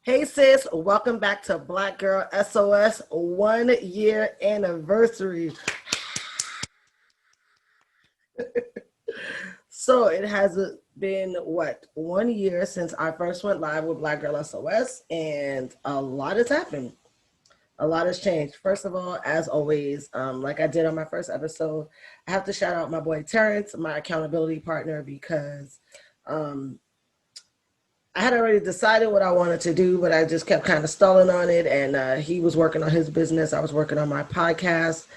Hey sis, welcome back to Black Gyrl SOS 1 year anniversary. So it has been what, 1 year since I first went live with Black Gyrl SOS, and a lot has happened. A lot has changed. First of all, as always, like I did on my first episode, I have to shout out my boy Terrence, my accountability partner, because um, I had already decided what I wanted to do, but I just kept kind of stalling on it. And he was working on his business. I was working on my podcast.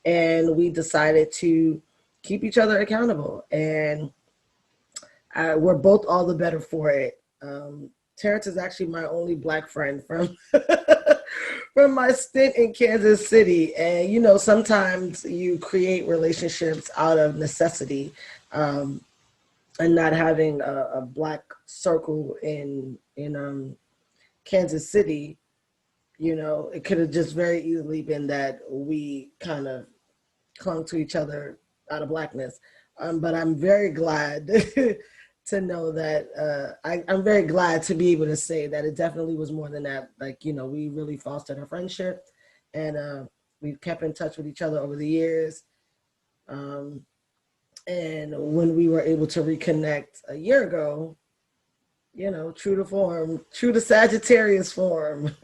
And we decided to keep each other accountable. And we're both all the better for it. Terrence is actually my only Black friend from from my stint in Kansas City. And, you know, sometimes you create relationships out of necessity. Um, and not having a Black circle in Kansas City, you know, it could have just very easily been that we kind of clung to each other out of Blackness. But I'm very glad to know that I'm very glad to be able to say that it definitely was more than that. Like, you know, we really fostered a friendship, and we've kept in touch with each other over the years. Um, and when we were able to reconnect a year ago, you know, true to form, true to Sagittarius form,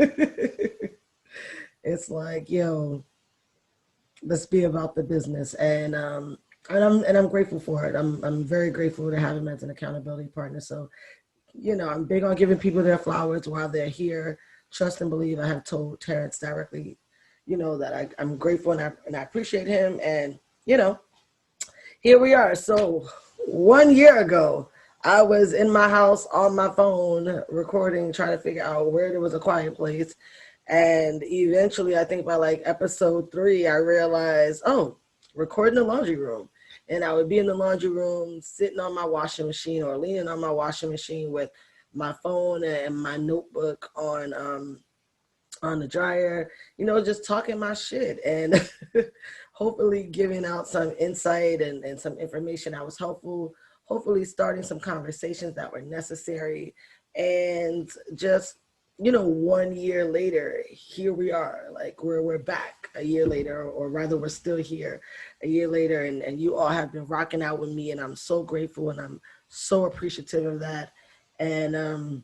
it's like, yo, let's be about the business. And I'm grateful for it. I'm very grateful to have him as an accountability partner. So, you know, I'm big on giving people their flowers while they're here. Trust and believe. I have told Terrence directly, you know, that I'm grateful and I appreciate him. And, you know, here we are. So 1 year ago, I was in my house on my phone recording, trying to figure out where there was a quiet place. And eventually, I think by like episode 3, I realized, oh, recording the laundry room. And I would be in the laundry room, sitting on my washing machine or leaning on my washing machine with my phone and my notebook on the dryer, you know, just talking my shit and hopefully giving out some insight and some information that was helpful, hopefully starting some conversations that were necessary. And just, you know, 1 year later, here we are, like we're back a year later, or rather we're still here a year later, and you all have been rocking out with me, and I'm so grateful and I'm so appreciative of that. And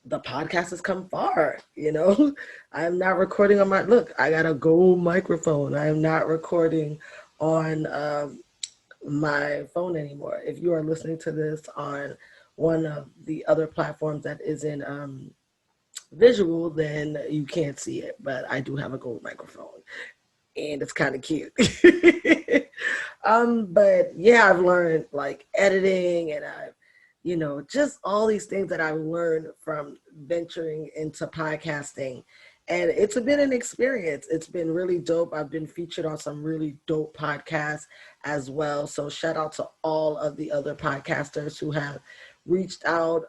the podcast has come far, you know. I'm not recording on look, I got a gold microphone. I am not recording on my phone anymore. If you are listening to this on one of the other platforms that is in visual, then you can't see it, but I do have a gold microphone and it's kind of cute. But yeah, I've learned like editing, and I've, you know, just all these things that I've learned from venturing into podcasting. And it's been an experience. It's been really dope. I've been featured on some really dope podcasts as well. So shout out to all of the other podcasters who have reached out,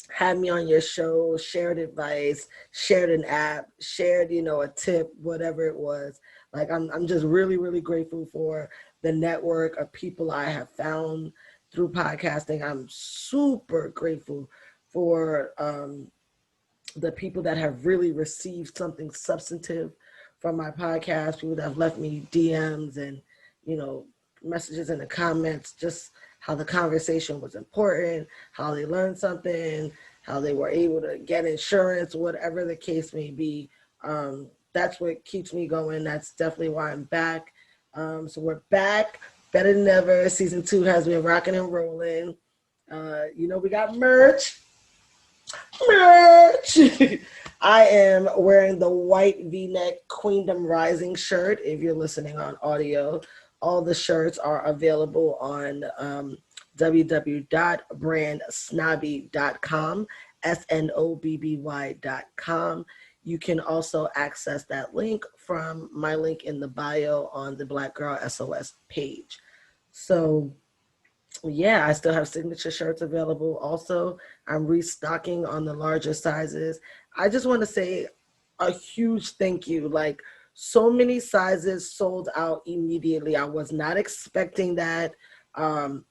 had me on your show, shared advice, shared an app, shared, you know, a tip, whatever it was. Like I'm just really, really grateful for the network of people I have found through podcasting. I'm super grateful for the people that have really received something substantive from my podcast, people that have left me DMs and, you know, messages in the comments, just how the conversation was important, how they learned something, how they were able to get insurance, whatever the case may be. That's what keeps me going. That's definitely why I'm back. So we're back, better than ever. Season 2 has been rocking and rolling. You know, we got merch. I am wearing the white V-neck Queendom Rising shirt. If you're listening on audio, all the shirts are available on www.brandsnobby.com, snobby.com. You can also access that link from my link in the bio on the Black Gyrl SOS page. So yeah, I still have signature shirts available. Also, I'm restocking on the larger sizes. I just want to say a huge thank you. Like, so many sizes sold out immediately. I was not expecting that. Um,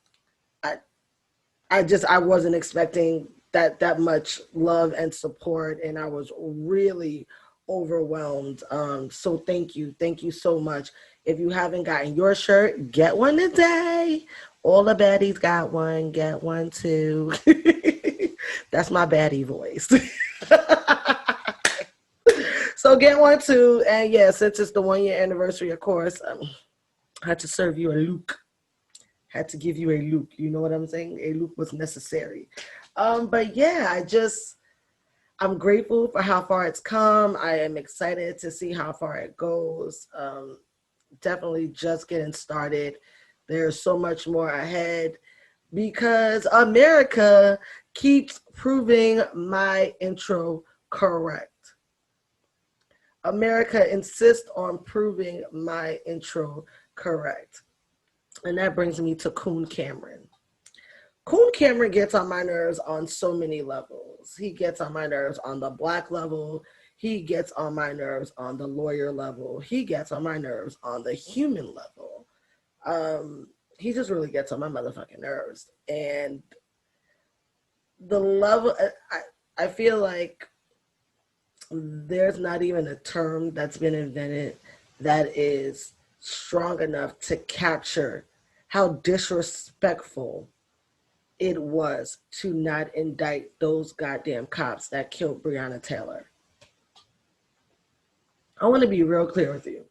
I wasn't expecting that much love and support, and I was really overwhelmed. So thank you so much. If you haven't gotten your shirt, get one today. All the baddies got one, get one too. That's my baddie voice. So get one too. And yeah, since it's the 1 year anniversary, of course, I had to serve you a Luke. Had to give you a Luke. You know what I'm saying? A Luke was necessary. But yeah, I'm grateful for how far it's come. I am excited to see how far it goes. Definitely just getting started. There's so much more ahead because America keeps proving my intro correct. America insists on proving my intro correct. And that brings me to Coon Cameron. Coon Cameron gets on my nerves on so many levels. He gets on my nerves on the Black level. He gets on my nerves on the lawyer level. He gets on my nerves on the human level. He just really gets on my motherfucking nerves. And the level, I feel like there's not even a term that's been invented that is strong enough to capture how disrespectful it was to not indict those goddamn cops that killed Breonna Taylor. I want to be real clear with you.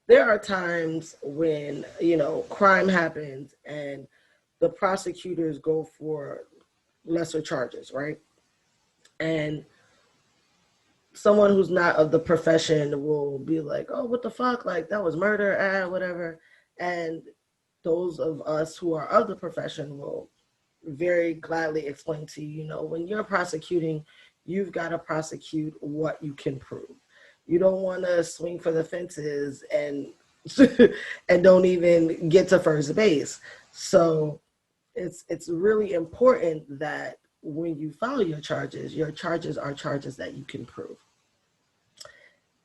There are times when, crime happens and the prosecutors go for lesser charges, right? And someone who's not of the profession will be like, oh, what the fuck? Like, that was murder, whatever. And those of us who are of the profession will very gladly explain to you, when you're prosecuting, you've got to prosecute what you can prove. You don't want to swing for the fences and and don't even get to first base. So it's really important that when you file your charges are charges that you can prove.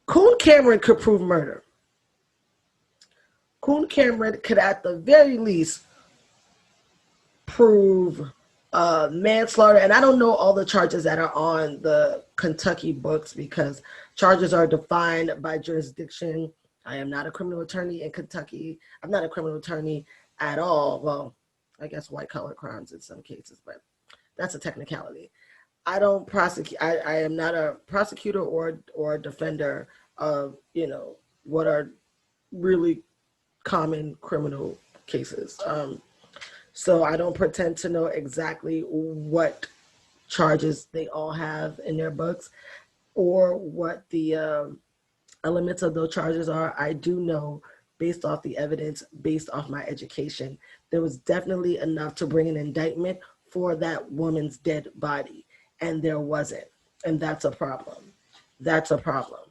Coon Cameron could prove murder. Coon Cameron could at the very least prove manslaughter. And I don't know all the charges that are on the Kentucky books because charges are defined by jurisdiction. I am not a criminal attorney in Kentucky. I'm not a criminal attorney at all. Well, I guess white collar crimes in some cases, but that's a technicality. I don't prosecute. I am not a prosecutor or a defender of, what are really common criminal cases. So I don't pretend to know exactly what charges they all have in their books or what the elements of those charges are. I do know, based off the evidence, based off my education, there was definitely enough to bring an indictment for that woman's dead body, and there wasn't. And that's a problem. That's a problem.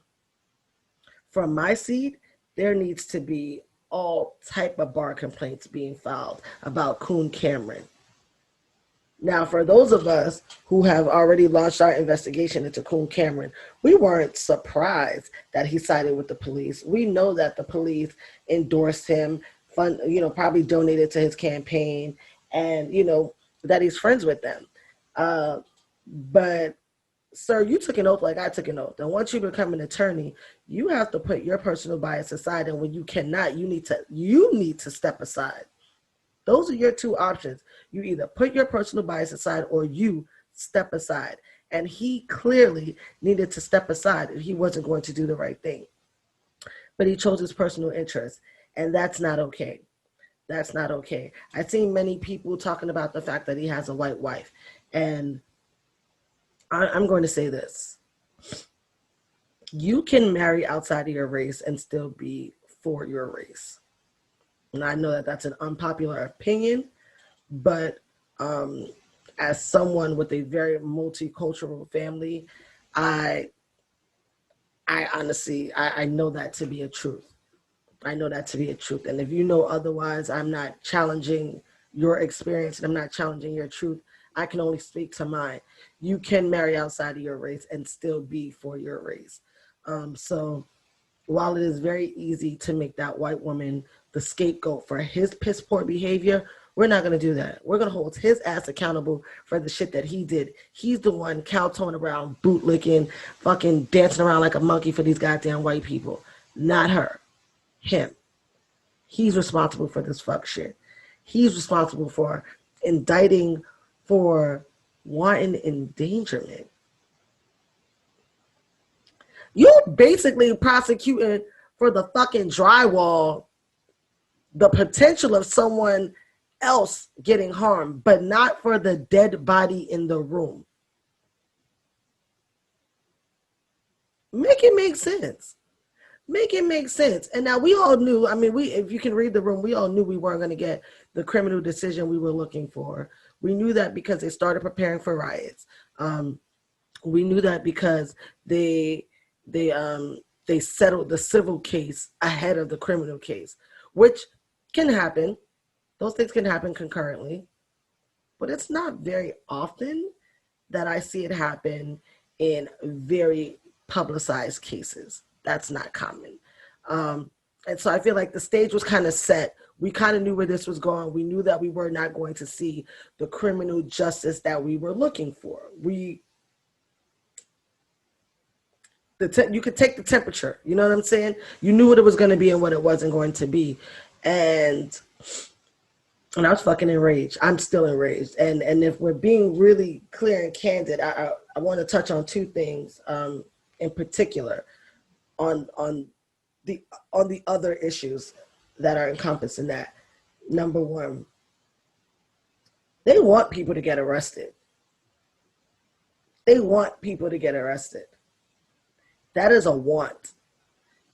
From my seat, there needs to be all type of bar complaints being filed about Coon Cameron. Now, for those of us who have already launched our investigation into Coon Cameron, we weren't surprised that he sided with the police. We know that the police endorsed him, probably donated to his campaign, and, that he's friends with them. But sir, you took an oath like I took an oath. And once you become an attorney, you have to put your personal bias aside. And when you cannot, you need to step aside. Those are your two options. You either put your personal bias aside or you step aside. And he clearly needed to step aside if he wasn't going to do the right thing. But he chose his personal interest. And that's not okay. That's not okay. I've seen many people talking about the fact that he has a white wife. And I'm going to say this. You can marry outside of your race and still be for your race. And I know that that's an unpopular opinion, but as someone with a very multicultural family, I honestly, I know that to be a truth. I know that to be a truth. And if you know otherwise, I'm not challenging your experience and I'm not challenging your truth. I can only speak to mine. You can marry outside of your race and still be for your race. So while it is very easy to make that white woman the scapegoat for his piss poor behavior, We're not going to do that. We're going to hold his ass accountable for the shit that he did. He's the one kowtowing around, bootlicking, fucking dancing around like a monkey for these goddamn white people. Not her. Him. He's responsible for this fuck shit. He's responsible for indicting for wanton endangerment. You're basically prosecuting for the fucking drywall, the potential of someone else getting harmed, but not for the dead body in the room. Make it make sense. Make it make sense. And now we all knew, I mean, if you can read the room, we all knew we weren't going to get the criminal decision we were looking for. We knew that because they started preparing for riots. We knew that because they settled the civil case ahead of the criminal case, which can happen. Those things can happen concurrently, but it's not very often that I see it happen in very publicized cases. That's not common. And so I feel like the stage was kind of set. We kind of knew where this was going. We knew that we were not going to see the criminal justice that we were looking for. You could take the temperature. You know what I'm saying? You knew what it was going to be and what it wasn't going to be. And I was fucking enraged. I'm still enraged. And if we're being really clear and candid, I want to touch on two things in particular on the other issues that are encompassed in that. Number one, they want people to get arrested. They want people to get arrested. That is a want.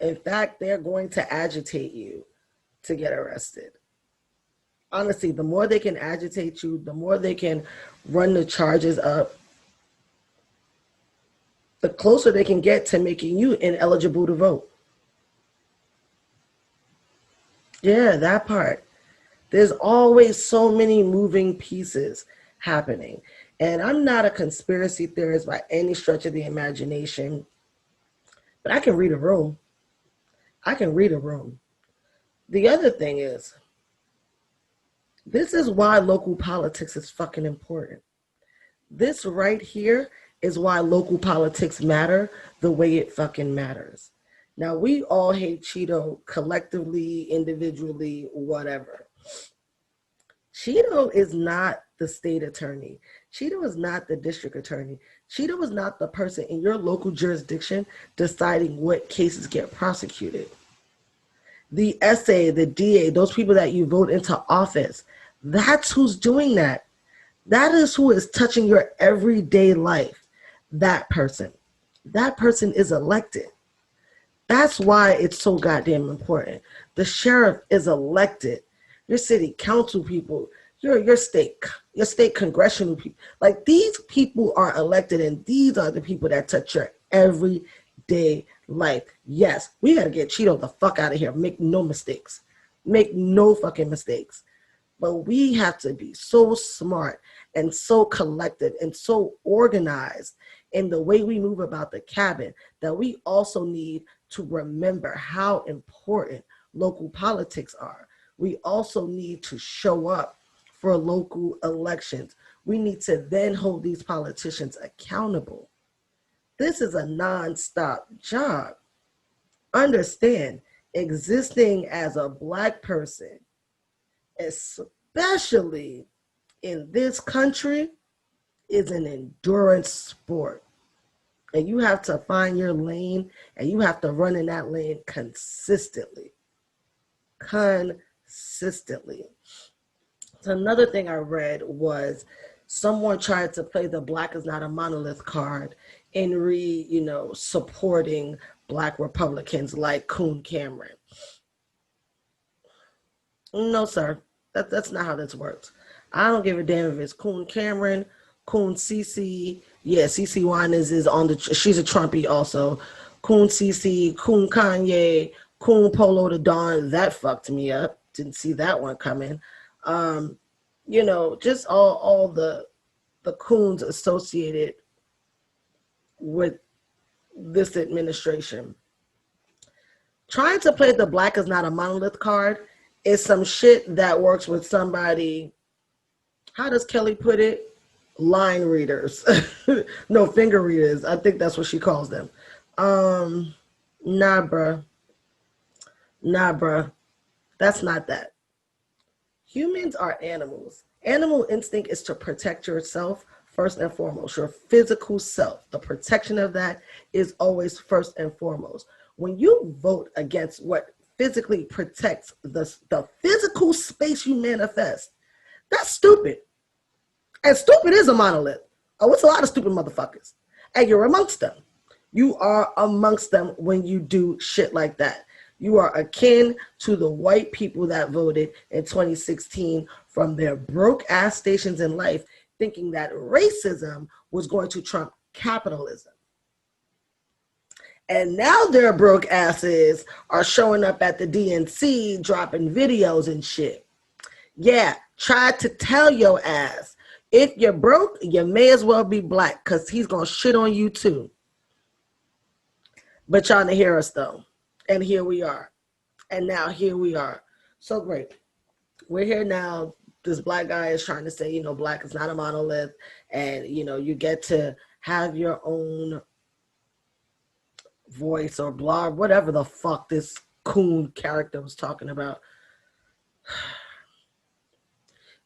In fact, they're going to agitate you to get arrested. Honestly, the more they can agitate you, the more they can run the charges up, the closer they can get to making you ineligible to vote. Yeah, that part. There's always so many moving pieces happening. And I'm not a conspiracy theorist by any stretch of the imagination, but I can read a room. I can read a room. The other thing is, this is why local politics is fucking important. This right here is why local politics matter the way it fucking matters. Now, we all hate Cheeto collectively, individually, whatever. Cheeto is not the state attorney. Cheeto is not the district attorney. Cheeto is not the person in your local jurisdiction deciding what cases get prosecuted. The SA, the DA, those people that you vote into office, that's who's doing that. That is who is touching your everyday life. That person. That person is elected. That's why it's so goddamn important. The sheriff is elected. Your city council people, your state congressional people. Like, these people are elected, and these are the people that touch your everyday life. Yes, we got to get Cheeto the fuck out of here. Make no mistakes. Make no fucking mistakes. But we have to be so smart and so collected and so organized in the way we move about the cabin that we also need to remember how important local politics are. We also need to show up for local elections. We need to then hold these politicians accountable. This is a nonstop job. Understand, existing as a Black person, especially in this country, is an endurance sport. And you have to find your lane, and you have to run in that lane consistently. Consistently. So another thing I read was someone tried to play the Black is not a monolith card in supporting Black Republicans like Coon Cameron. No, sir. That's not how this works. I don't give a damn if it's Coon Cameron, Coon CC. Yeah, C00n is on she's a Trumpy also. Coon CC, Coon Kanye, Coon Polo the Dawn. That fucked me up. Didn't see that one coming. Just all the coons associated with this administration. Trying to play the Black is not a monolith card is some shit that works with somebody. How does Kelly put it? Line readers. No, finger readers. I think that's what she calls them. Nah, bruh. Nah, bruh. That's not that. Humans are animals. Animal instinct is to protect yourself first and foremost, your physical self. The protection of that is always first and foremost. When you vote against what physically protects the physical space you manifest, that's stupid. And stupid is a monolith. Oh, it's a lot of stupid motherfuckers. And you're amongst them. You are amongst them when you do shit like that. You are akin to the white people that voted in 2016 from their broke ass stations in life, thinking that racism was going to trump capitalism. And now their broke asses are showing up at the DNC dropping videos and shit. Yeah, try to tell your ass, if you're broke, you may as well be black, because he's going to shit on you too. But y'all didn't hear us though. And here we are. And now here we are. So great. We're here now. This black guy is trying to say, you know, black is not a monolith. And, you know, you get to have your own voice or blog, whatever the fuck this Coon character was talking about.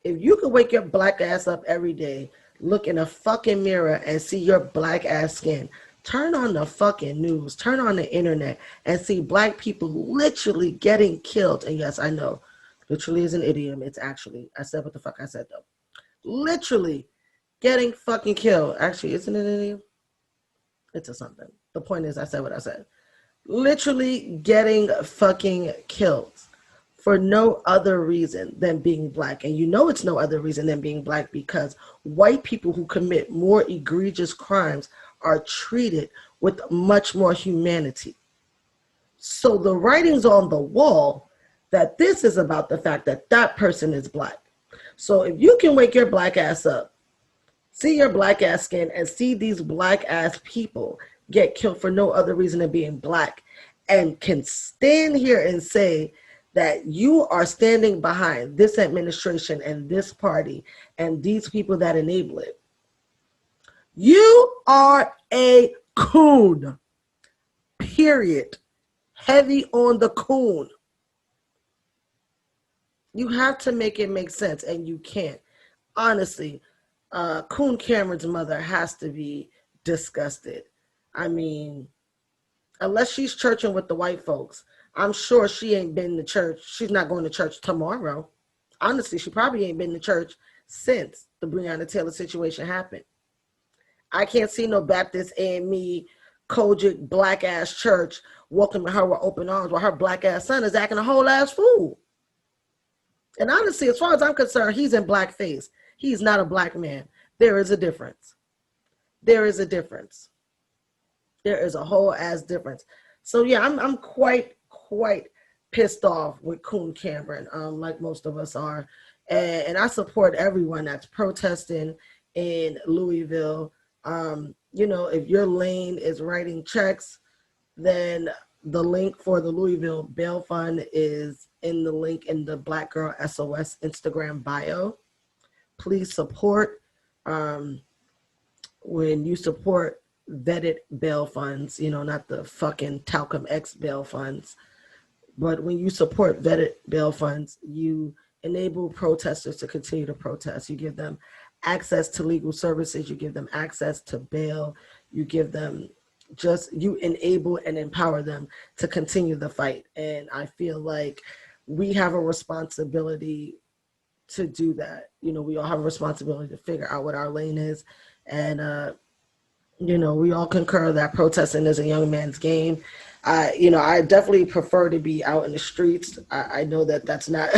If you could wake your black ass up every day, look in a fucking mirror and see your black ass skin, turn on the fucking news, turn on the internet and see black people literally getting killed. And yes, I know, literally is an idiom. It's actually, I said what the fuck I said though. Literally getting fucking killed. Actually, isn't it an idiom? It's a something. The point is, I said what I said. Literally getting fucking killed for no other reason than being black. And you know it's no other reason than being black because white people who commit more egregious crimes are treated with much more humanity. So the writing's on the wall that this is about the fact that that person is black. So if you can wake your black ass up, see your black ass skin, and see these black ass people get killed for no other reason than being black, and can stand here and say that you are standing behind this administration and this party and these people that enable it, you are a coon, period. Heavy on the coon. You have to make it make sense, and you can't. Honestly, Coon Cameron's mother has to be disgusted. I mean, unless she's churching with the white folks, I'm sure she ain't been to church. She's not going to church tomorrow. Honestly, she probably ain't been to church since the Breonna Taylor situation happened. I can't see no Baptist A&Me, Kojic, black ass church welcoming her with open arms while her black ass son is acting a whole ass fool. And honestly, as far as I'm concerned, he's in blackface. He's not a black man. There is a difference. There is a difference. There is a whole ass difference. So yeah, I'm quite pissed off with Coon Cameron, like most of us are. And I support everyone that's protesting in Louisville. You know, if your lane is writing checks, then the link for the Louisville Bail Fund is in the link in the Black Gyrl SOS Instagram bio. Please support. When you support vetted bail funds, you know, not the fucking Talcum X bail funds, but when you support vetted bail funds, you enable protesters to continue to protest. You give them access to legal services, you give them access to bail, you give them you enable and empower them to continue the fight. And I feel like we have a responsibility to do that. You know, we all have a responsibility to figure out what our lane is. And, you know, we all concur that protesting is a young man's game. You know, I definitely prefer to be out in the streets. I know that that's not,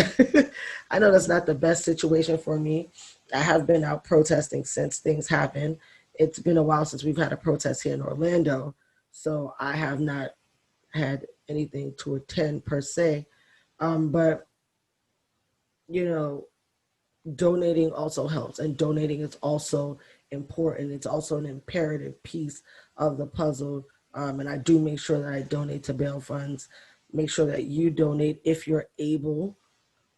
I know that's not the best situation for me. I have been out protesting since things happened. It's been a while since we've had a protest here in Orlando, so I have not had anything to attend per se. But, you know, donating also helps, and donating is also important. It's also an imperative piece of the puzzle. And I do make sure that I donate to bail funds. Make sure that you donate if you're able.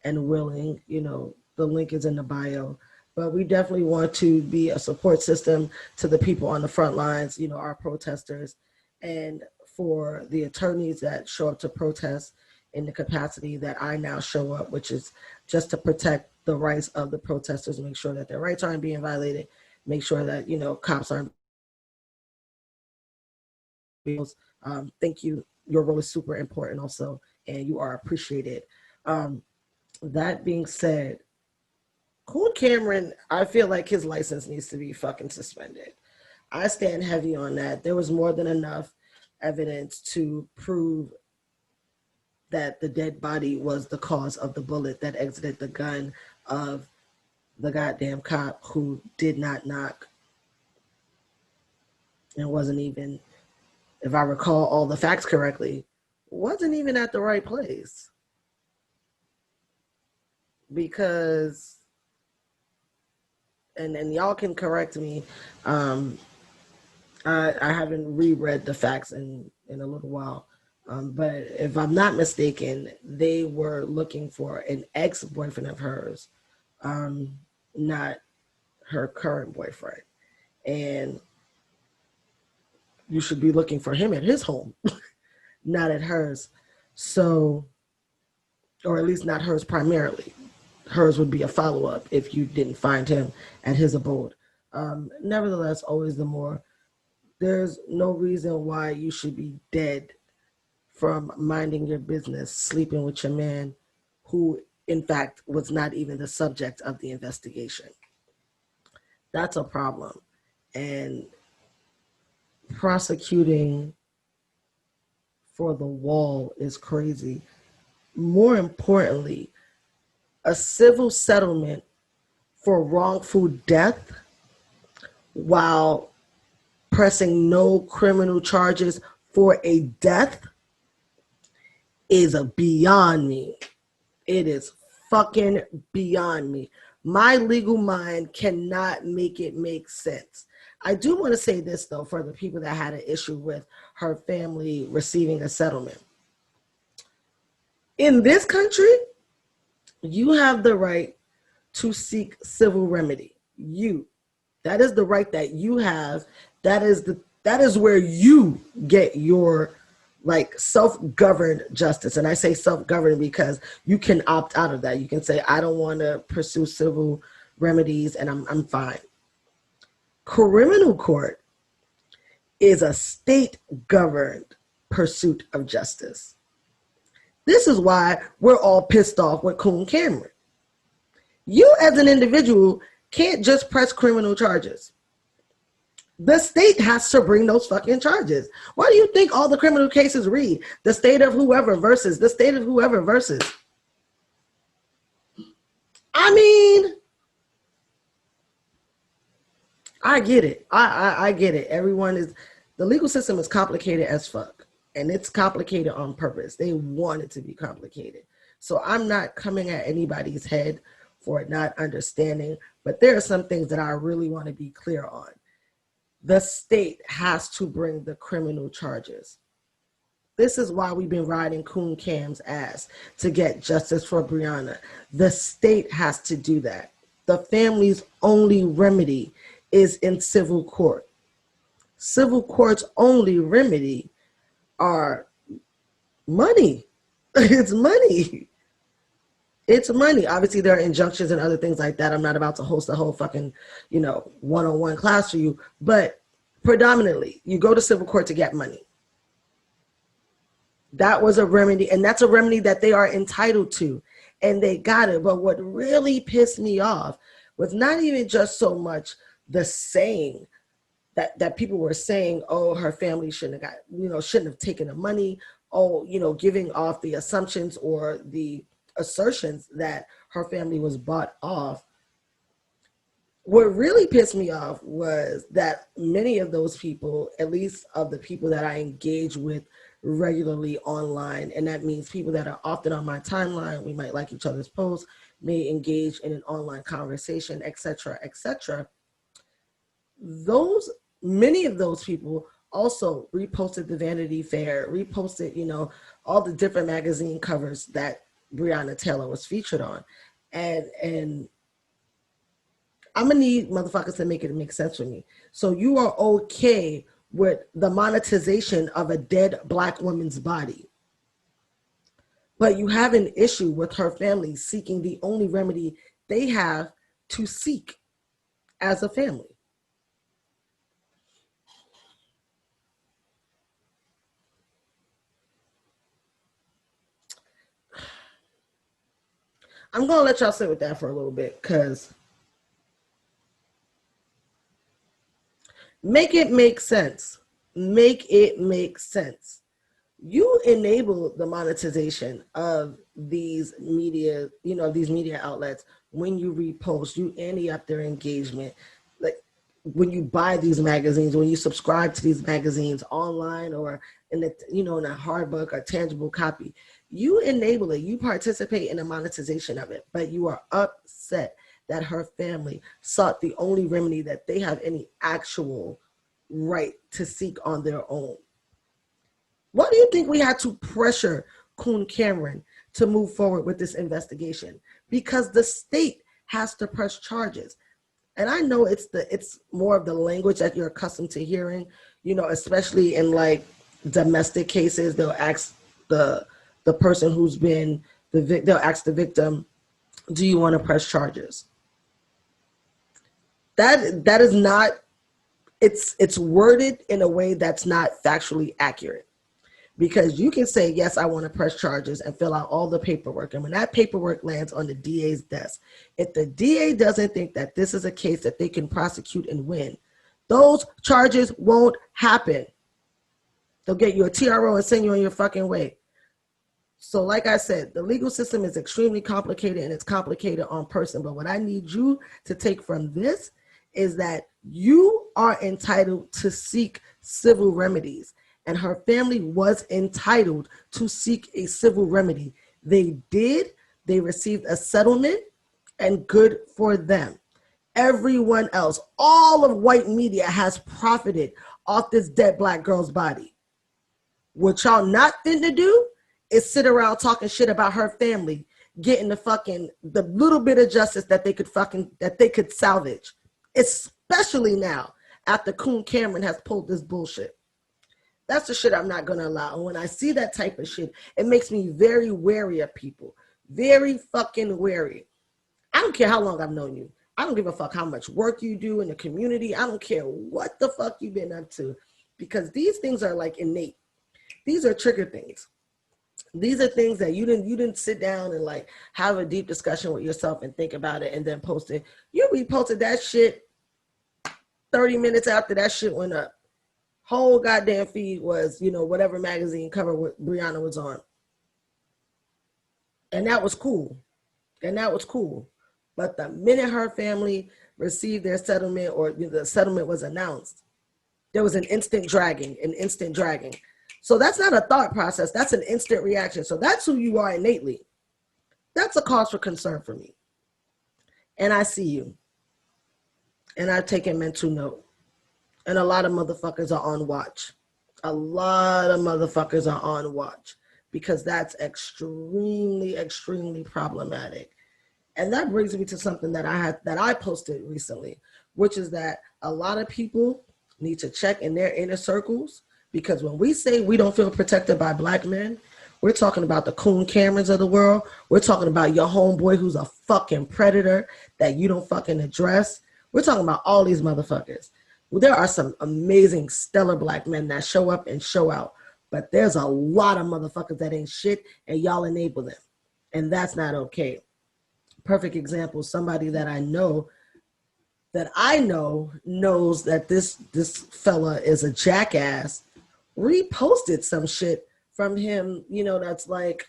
and willing. The link is in the bio. But we definitely want to be a support system to the people on the front lines, our protesters, and for the attorneys that show up to protest in the capacity that I now show up, which is just to protect the rights of the protesters, make sure that their rights aren't being violated, make sure that, cops aren't. Thank you. Your role is super important also, and you are appreciated. That being said, Coon Cameron, I feel like his license needs to be fucking suspended. I stand heavy on that. There was more than enough evidence to prove that the dead body was the cause of the bullet that exited the gun of the goddamn cop who did not knock and wasn't even, if I recall all the facts correctly, wasn't even at the right place. Because, and y'all can correct me, I haven't reread the facts in a little while. But if I'm not mistaken, they were looking for an ex-boyfriend of hers, not her current boyfriend. And you should be looking for him at his home, not at hers. So, or at least not hers primarily. Hers would be a follow-up if you didn't find him at his abode. Nevertheless, always the more, there's no reason why you should be dead from minding your business, sleeping with your man, who in fact was not even the subject of the investigation. That's a problem. And prosecuting for the wall is crazy. More importantly, a civil settlement for wrongful death while pressing no criminal charges for a death is beyond me. It is fucking beyond me. My legal mind cannot make it make sense. I do want to say this, though, for the people that had an issue with her family receiving a settlement. In this country, you have the right to seek civil remedy. That is the right that you have. That is where you get your self-governed justice. And I say self-governed because you can opt out of that. You can say, I don't want to pursue civil remedies and I'm fine. Criminal court is a state-governed pursuit of justice. This is why we're all pissed off with Coon Cameron. You as an individual can't just press criminal charges. The state has to bring those fucking charges. Why do you think all the criminal cases read the state of whoever versus the state of whoever versus? I mean, I get it. I get it. The legal system is complicated as fuck. And it's complicated on purpose. They want it to be complicated. So I'm not coming at anybody's head for not understanding, but there are some things that I really want to be clear on. The state has to bring the criminal charges. This is why we've been riding Coon Cam's ass to get justice for Breonna. The state has to do that. The family's only remedy is in civil court. Civil court's only remedy are money. It's money. It's money. Obviously, there are injunctions and other things like that. I'm not about to host a whole fucking, one-on-one class for you. But predominantly, you go to civil court to get money. That was a remedy, and that's a remedy that they are entitled to, and they got it. But what really pissed me off was not even just so much the saying that people were saying, oh, her family shouldn't have taken the money. Oh, giving off the assumptions or the assertions that her family was bought off. What really pissed me off was that many of those people, at least of the people that I engage with regularly online, and that means people that are often on my timeline, we might like each other's posts, may engage in an online conversation, etc., etc. Many of those people also reposted the Vanity Fair, reposted, all the different magazine covers that Breonna Taylor was featured on. And I'm gonna need motherfuckers to make it make sense for me. So you are okay with the monetization of a dead Black woman's body, but you have an issue with her family seeking the only remedy they have to seek as a family. I'm gonna let y'all sit with that for a little bit, because make it make sense. Make it make sense. You enable the monetization of these media, these media outlets when you repost, you ante up their engagement. Like when you buy these magazines, when you subscribe to these magazines online or in a hard book or tangible copy, you enable it, you participate in the monetization of it, but you are upset that her family sought the only remedy that they have any actual right to seek on their own. Why do you think we had to pressure Coon Cameron to move forward with this investigation? Because the state has to press charges. And I know it's more of the language that you're accustomed to hearing, especially in like domestic cases. They'll ask the person who's been they'll ask the victim, do you want to press charges? That is not, it's worded in a way that's not factually accurate. Because you can say, yes, I want to press charges and fill out all the paperwork. And when that paperwork lands on the DA's desk, if the DA doesn't think that this is a case that they can prosecute and win, those charges won't happen. They'll get you a TRO and send you on your fucking way. So like I said, the legal system is extremely complicated, and it's complicated on person. But what I need you to take from this is that you are entitled to seek civil remedies. And her family was entitled to seek a civil remedy. They did. They received a settlement, and good for them. Everyone else, all of white media has profited off this dead Black girl's body. What y'all not finna do is sit around talking shit about her family getting the little bit of justice that they could salvage, especially now after Coon Cameron has pulled this bullshit. That's the shit I'm not going to allow. And when I see that type of shit, it makes me very wary of people. Very fucking wary. I don't care how long I've known you. I don't give a fuck how much work you do in the community. I don't care what the fuck you've been up to. Because these things are like innate. These are trigger things. These are things that you didn't sit down and like have a deep discussion with yourself and think about it and then post it. You reposted that shit 30 minutes after that shit went up. Whole goddamn feed was, whatever magazine cover what Breonna was on. And that was cool. But the minute her family received their settlement, or the settlement was announced, there was an instant dragging. So that's not a thought process. That's an instant reaction. So that's who you are innately. That's a cause for concern for me. And I see you. And I've taken mental note. And a lot of motherfuckers are on watch. Because that's extremely, extremely problematic. And that brings me to something that I posted recently, which is that a lot of people need to check in their inner circles, because when we say we don't feel protected by Black men, we're talking about the Coon Camerons of the world. We're talking about your homeboy who's a fucking predator that you don't fucking address. We're talking about all these motherfuckers. There are some amazing, stellar Black men that show up and show out, but there's a lot of motherfuckers that ain't shit, and y'all enable them, and that's not okay. Perfect example, somebody that I know knows that this fella is a jackass, reposted some shit from him, that's like,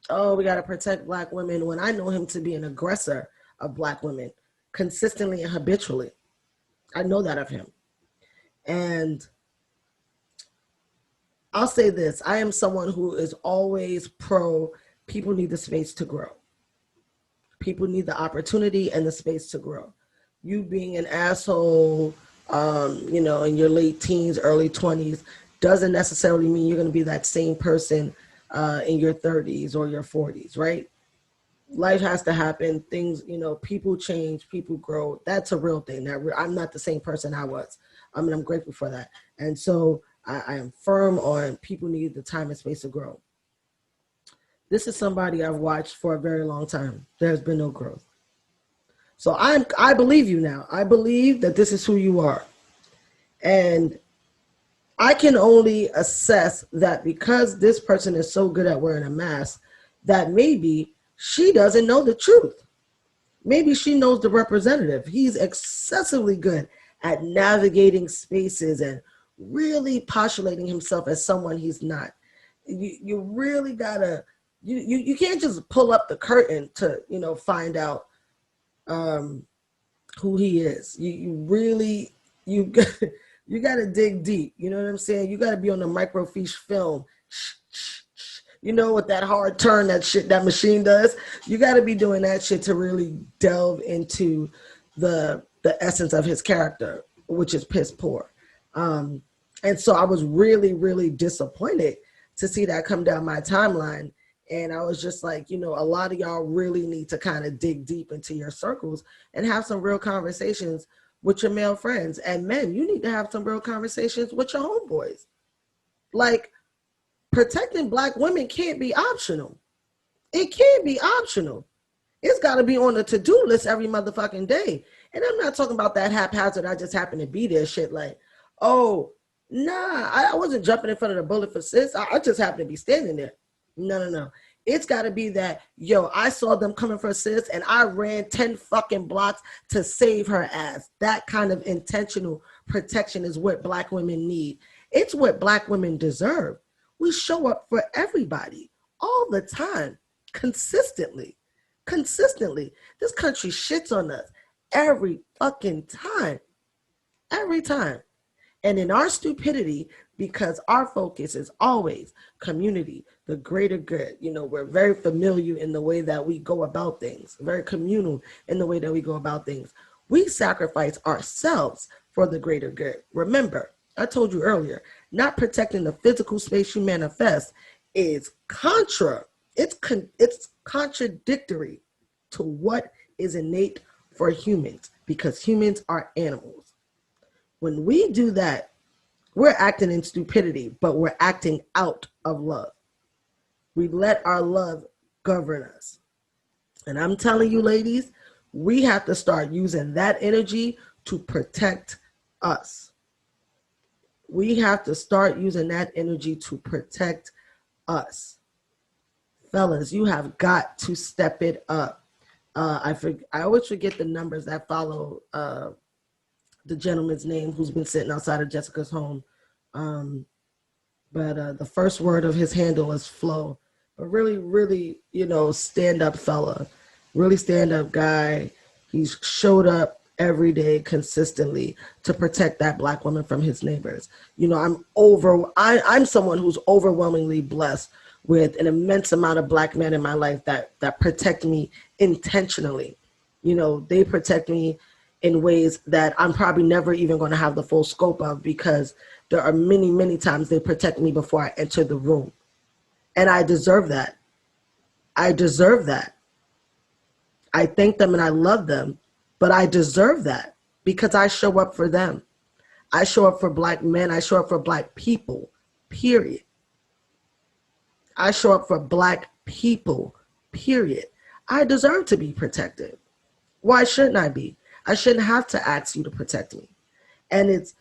oh, we got to protect Black women, when I know him to be an aggressor of Black women consistently and habitually. I know that of him. And I'll say this, I am someone who is always pro, people need the space to grow. People need the opportunity and the space to grow. You being an asshole, in your late teens, early 20s, doesn't necessarily mean you're going to be that same person in your 30s or your 40s, right? Life has to happen. Things, people change, people grow. That's a real thing. I'm not the same person I was. I mean, I'm grateful for that. And so I am firm on people need the time and space to grow. This is somebody I've watched for a very long time. There's been no growth. So I believe you now. I believe that this is who you are. And I can only assess that because this person is so good at wearing a mask, that maybe she doesn't know the truth. Maybe she knows the representative. He's excessively good at navigating spaces and really postulating himself as someone he's not. You really gotta, you can't just pull up the curtain to, find out who he is. You really, you gotta dig deep. You know what I'm saying? You gotta be on the microfiche film. With that hard turn that machine does. You gotta be doing that shit to really delve into the essence of his character, which is piss poor. And so I was really, really disappointed to see that come down my timeline. And I was just like, a lot of y'all really need to kind of dig deep into your circles and have some real conversations with your male friends. And men, you need to have some real conversations with your homeboys. Like, protecting Black women can't be optional. It can't be optional. It's got to be on the to-do list every motherfucking day. And I'm not talking about that haphazard, I just happen to be there shit like, oh, nah, I wasn't jumping in front of the bullet for sis. I just happened to be standing there. No. It's got to be that, I saw them coming for sis and I ran 10 fucking blocks to save her ass. That kind of intentional protection is what Black women need. It's what Black women deserve. We show up for everybody all the time, consistently. This country shits on us every fucking time. Every time. And in our stupidity, because our focus is always community, the greater good. We're very familiar in the way that we go about things, very communal in the way that we go about things. We sacrifice ourselves for the greater good. Remember, I told you earlier, not protecting the physical space you manifest is it's contradictory to what is innate for humans, because humans are animals. When we do that, we're acting in stupidity, but we're acting out of love. We let our love govern us. And I'm telling you, ladies, we have to start using that energy to protect us. We have to start using that energy to protect us. Fellas, you have got to step it up. I always forget the numbers that follow the gentleman's name who's been sitting outside of Jessica's home. But the first word of his handle is Flo. A really, really, stand-up fella. Really stand-up guy. He's showed up every day consistently to protect that Black woman from his neighbors. I'm someone who's overwhelmingly blessed with an immense amount of Black men in my life that protect me intentionally. They protect me in ways that I'm probably never even going to have the full scope of, because there are many, many times they protect me before I enter the room. And I deserve that. I deserve that. I thank them and I love them, but I deserve that because I show up for them. I show up for Black men. I show up for Black people, period. I show up for Black people, period. I deserve to be protected. Why shouldn't I be? I shouldn't have to ask you to protect me. And it's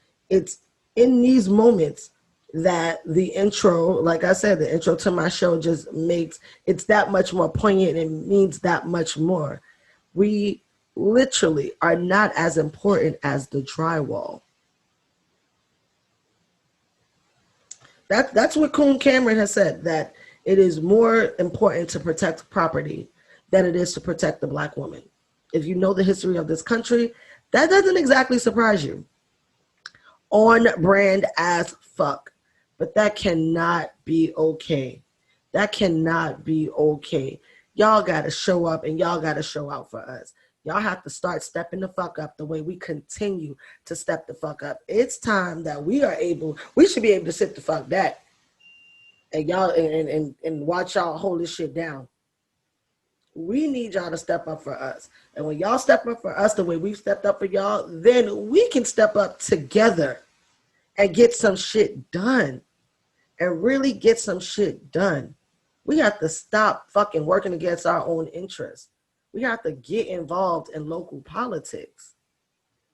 in these moments that the intro, like I said, the intro to my show just makes it's that much more poignant and means that much more. We literally are not as important as the drywall. That's what Coon Cameron has said, that it is more important to protect property than it is to protect the Black woman. If you know the history of this country, that doesn't exactly surprise you. On brand as fuck. But that cannot be okay. That cannot be okay. Y'all got to show up and y'all got to show out for us. Y'all have to start stepping the fuck up the way we continue to step the fuck up. It's time that we should be able to sit the fuck back. and y'all and watch y'all hold this shit down. We need y'all to step up for us. And when y'all step up for us the way we've stepped up for y'all, then we can step up together and get some shit done. And really get some shit done. We have to stop fucking working against our own interests. We have to get involved in local politics.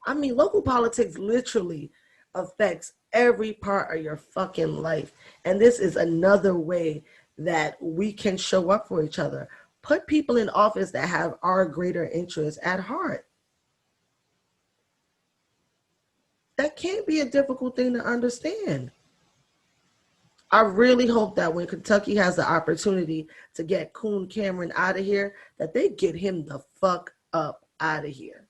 I mean, local politics literally affects every part of your fucking life. And this is another way that we can show up for each other. Put people in office that have our greater interests at heart. That can't be a difficult thing to understand. I really hope that when Kentucky has the opportunity to get Coon Cameron out of here, that they get him the fuck up out of here.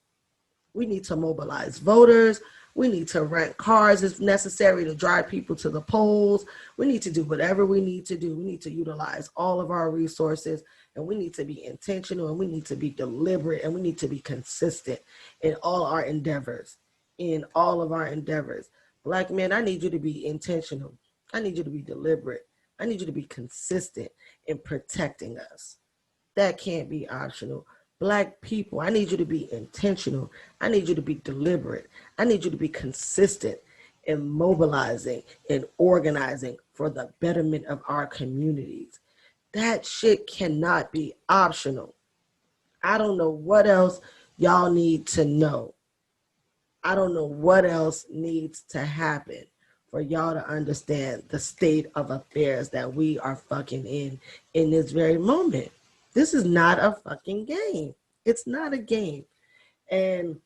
We need to mobilize voters. We need to rent cars if necessary to drive people to the polls. We need to do whatever we need to do. We need to utilize all of our resources, and we need to be intentional, and we need to be deliberate, and we need to be consistent in all our endeavors. In all of our endeavors. Black men, I need you to be intentional. I need you to be deliberate. I need you to be consistent in protecting us. That can't be optional. Black people, I need you to be intentional. I need you to be deliberate. I need you to be consistent in mobilizing and organizing for the betterment of our communities. That shit cannot be optional. I don't know what else y'all need to know. I don't know what else needs to happen for y'all to understand the state of affairs that we are fucking in this very moment. This is not a fucking game. It's not a game. And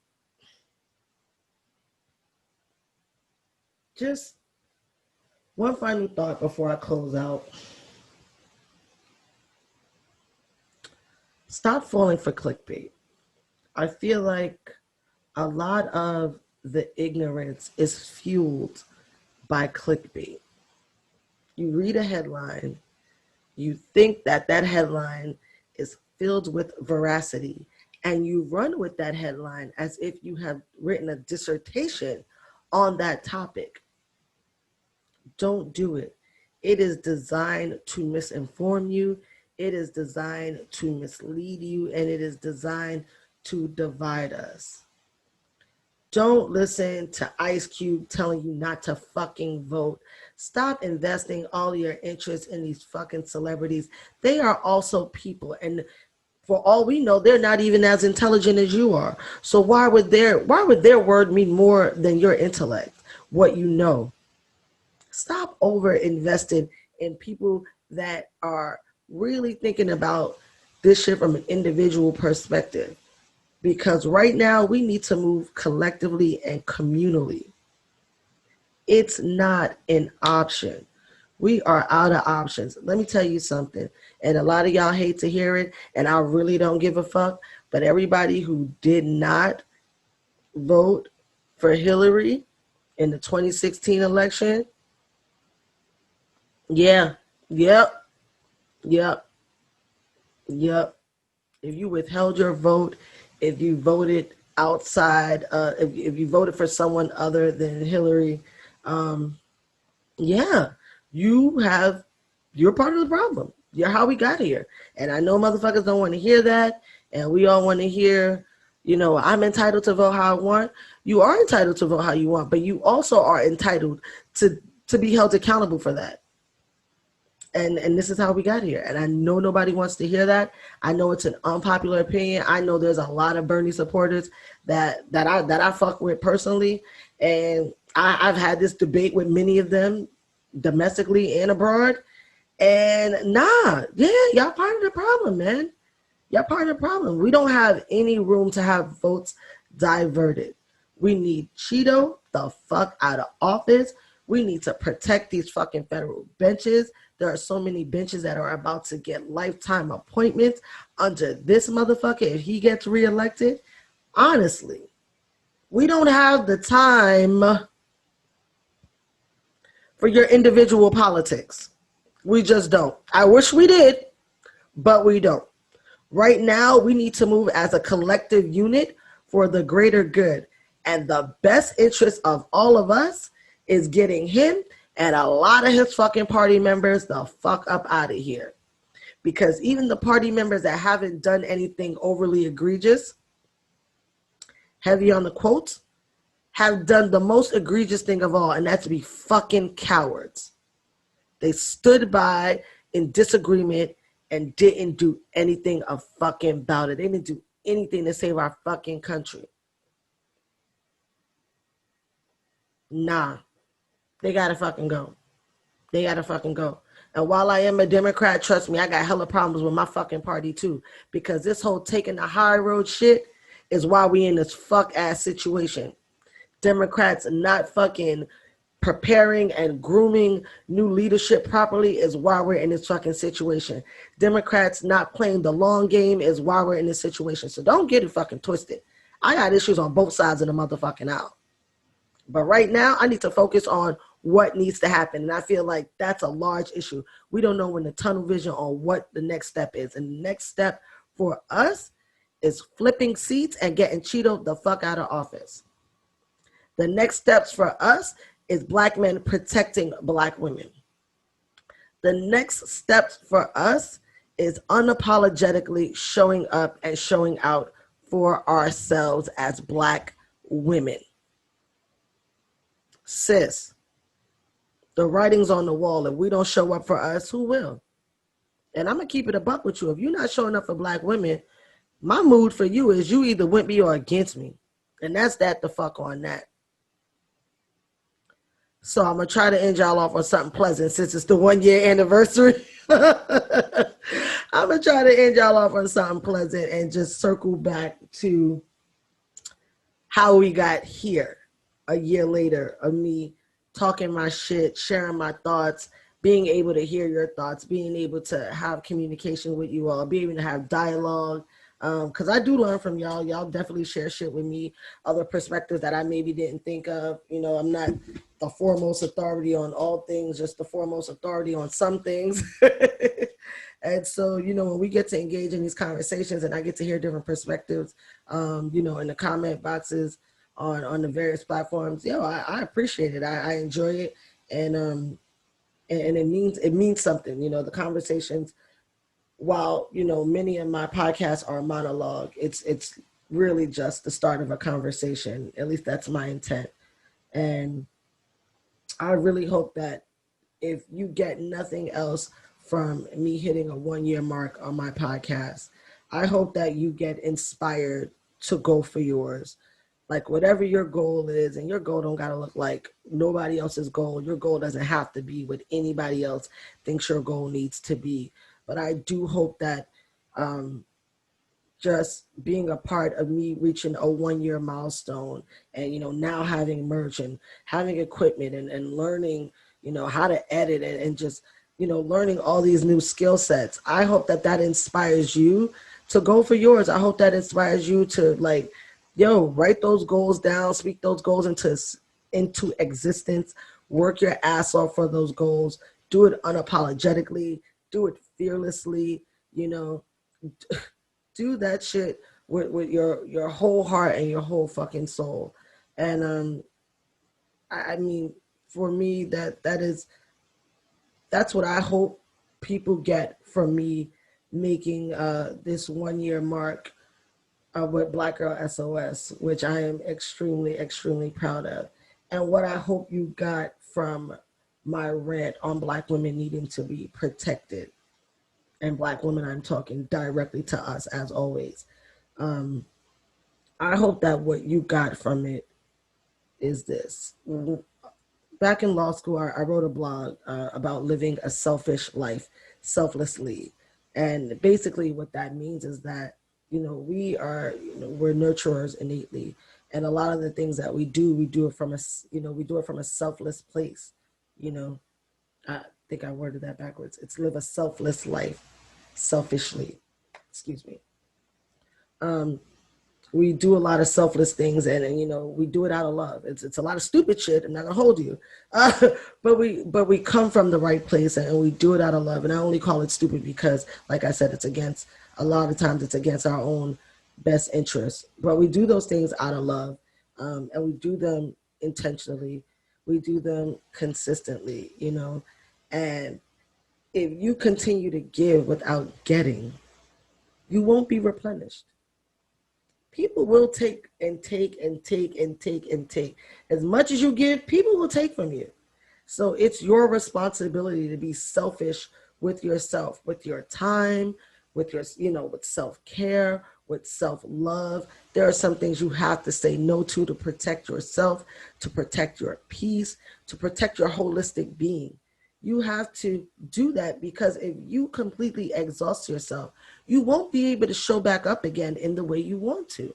just one final thought before I close out. Stop falling for clickbait. I feel like a lot of the ignorance is fueled by clickbait. You read a headline, you think that that headline is filled with veracity, and you run with that headline as if you have written a dissertation on that topic. Don't do it. It is designed to misinform you. It is designed to mislead you, and it is designed to divide us. Don't listen to Ice Cube telling you not to fucking vote. Stop investing all your interest in these fucking celebrities. They are also people, and for all we know, they're not even as intelligent as you are. So why would their word mean more than your intellect, what you know? Stop over investing in people that are really thinking about this shit from an individual perspective. Because right now we need to move collectively and communally. It's not an option. We are out of options. Let me tell you something. And a lot of y'all hate to hear it, and I really don't give a fuck. But everybody who did not vote for Hillary in the 2016 election, yep. If you withheld your vote, if you voted outside, if you voted for someone other than Hillary, you're part of the problem. You're how we got here. And I know motherfuckers don't want to hear that. And we all want to hear, I'm entitled to vote how I want. You are entitled to vote how you want, but you also are entitled to be held accountable for that. And this is how we got here. And I know nobody wants to hear that. I know it's an unpopular opinion. I know there's a lot of Bernie supporters that I fuck with personally. And I've had this debate with many of them domestically and abroad. And y'all part of the problem, man. Y'all part of the problem. We don't have any room to have votes diverted. We need Cheeto the fuck out of office. We need to protect these fucking federal benches. There are so many benches that are about to get lifetime appointments under this motherfucker if he gets reelected. Honestly, we don't have the time for your individual politics. We just don't. I wish we did, but we don't. Right now, we need to move as a collective unit for the greater good. And the best interest of all of us is getting him and a lot of his fucking party members the fuck up out of here. Because even the party members that haven't done anything overly egregious, heavy on the quotes, have done the most egregious thing of all, and that's to be fucking cowards. They stood by in disagreement and didn't do anything about it. They didn't do anything to save our fucking country. Nah, they gotta fucking go. They gotta fucking go. And while I am a Democrat, trust me, I got hella problems with my fucking party too. Because this whole taking the high road shit is why we in this fuck ass situation. Democrats not fucking preparing and grooming new leadership properly is why we're in this fucking situation. Democrats not playing the long game is why we're in this situation. So don't get it fucking twisted. I got issues on both sides of the motherfucking aisle. But right now, I need to focus on what needs to happen. And I feel like that's a large issue. We don't know when the tunnel vision on what the next step is. And the next step for us is flipping seats and getting Cheeto the fuck out of office. The next steps for us is Black men protecting Black women. The next steps for us is unapologetically showing up and showing out for ourselves as Black women. Sis, the writing's on the wall. If we don't show up for us, who will? And I'm going to keep it a buck with you. If you're not showing up for Black women, my mood for you is you either with me or against me. And that's that the fuck on that. So I'm going to try to end y'all off on something pleasant since it's the 1 year anniversary. I'm going to try to end y'all off on something pleasant and just circle back to how we got here a year later of me talking my shit, sharing my thoughts, being able to hear your thoughts, being able to have communication with you all, being able to have dialogue. Because I do learn from y'all. Y'all definitely share shit with me, other perspectives that I maybe didn't think of. You know, I'm not the foremost authority on all things, just the foremost authority on some things. And so, you know, when we get to engage in these conversations and I get to hear different perspectives, you know, in the comment boxes on the various platforms, I appreciate it. I enjoy it. And it means something, you know, the conversations. While, you know, many of my podcasts are monologue, it's really just the start of a conversation. At least that's my intent. And I really hope that if you get nothing else from me hitting a 1 year mark on my podcast, I hope that you get inspired to go for yours. Like whatever your goal is, and your goal don't gotta look like nobody else's goal. Your goal doesn't have to be what anybody else thinks your goal needs to be. But I do hope that just being a part of me reaching a 1 year milestone and, you know, now having merch and having equipment and learning, you know, how to edit and just, you know, learning all these new skill sets. I hope that that inspires you to go for yours. I hope that inspires you to like, write those goals down, speak those goals into existence, work your ass off for those goals, do it unapologetically, do it fearlessly, you know, do that shit with your whole heart and your whole fucking soul. And I mean, for me, that's what I hope people get from me making this 1 year mark with Black Gyrl SOS, which I am extremely, extremely proud of. And what I hope you got from my rant on Black women needing to be protected. And Black women, I'm talking directly to us as always. I hope that what you got from it is this. Back in law school, I wrote a blog about living a selfish life, selflessly. And basically what that means is that, you know, we're nurturers innately. And a lot of the things that we do it from a selfless place. You know, I think I worded that backwards. It's live a selfless life, selfishly. Excuse me. We do a lot of selfless things, and you know, we do it out of love. It's a lot of stupid shit. I'm not gonna hold you, but we come from the right place, and we do it out of love. And I only call it stupid because, like I said, a lot of times it's against our own best interests. But we do those things out of love, and we do them intentionally. We do them consistently, you know, and if you continue to give without getting, you won't be replenished. People will take and take and take and take and take. As much as you give, people will take from you. So it's your responsibility to be selfish with yourself, with your time, with your, you know, with self-care, with self-love. There are some things you have to say no to protect yourself, to protect your peace, to protect your holistic being. You have to do that because if you completely exhaust yourself, you won't be able to show back up again in the way you want to.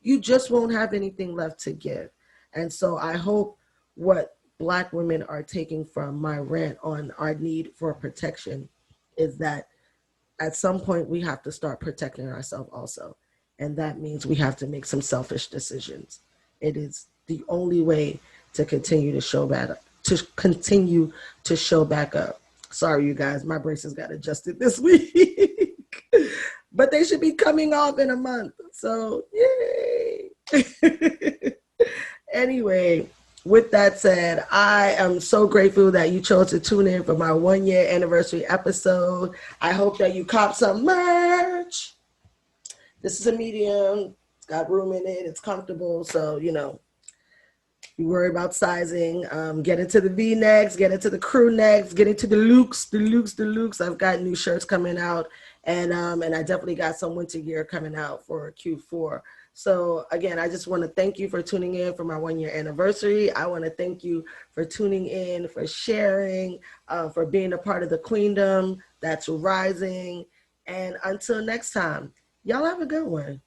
You just won't have anything left to give. And so I hope what Black women are taking from my rant on our need for protection is that at some point we have to start protecting ourselves also. And that means we have to make some selfish decisions. It is the only way to continue to show back up, to continue to show back up. Sorry, you guys, my braces got adjusted this week. But they should be coming off in a month. So, yay. Anyway, with that said, I am so grateful that you chose to tune in for my 1-year anniversary episode. I hope that you cop some merch. This is a medium. It's got room in it. It's comfortable. So, you know, you worry about sizing. Get into the V-necks, get into the crew necks, get into the looks. I've got new shirts coming out. And I definitely got some winter gear coming out for Q4. So again, I just want to thank you for tuning in for my 1-year anniversary. I want to thank you for tuning in, for sharing, for being a part of the queendom that's rising. And until next time, y'all have a good one.